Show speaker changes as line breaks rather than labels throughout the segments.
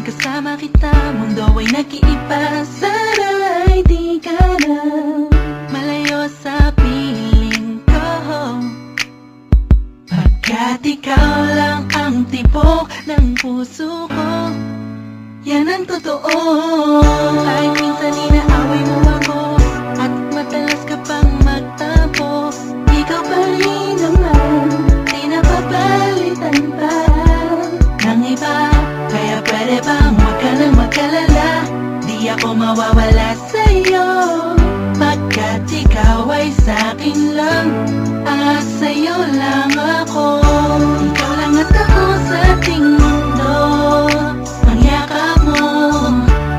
kasama kita, mundo ay nag-iiba. Sana ay di ka na malayo sa piling ko, pagkat ikaw lang ang tibok ng puso ko. Yan ang totoo. Kahit minsan inaaway mo ako at madalas ka pang magtampo, ikaw pa rin naman, di napapalitan pa ng iba. Kaya pwede bang huwag ka nang mag-alala, di ako mawawala sa'yo, pagkat ikaw ay sa'kin lang, at sa'yo lang ako. Ikaw lang at ako sa ating mundo, ang yakap mo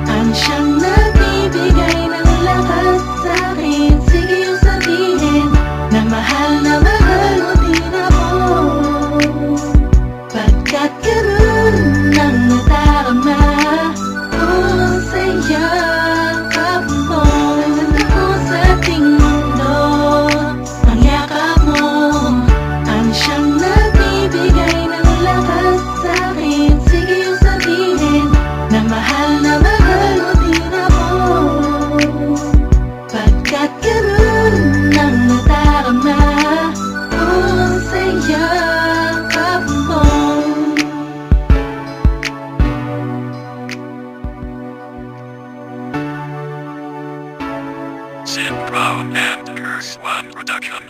ang siyang nagbibigay ng lakas sa'kin. Sige yung sabihin na mahal mo din ako, pagkat ganun ang nadarama ko sa yakap mo. At ako sa ating mundo, ang yakap mo ang siyang nagbibigay ng lakas sa'kin. Sige yung sabihin na mahal mo din ako, pagkat ganun ang nadarama ko sa yakap mo.
Sim Pro and Earth One Production.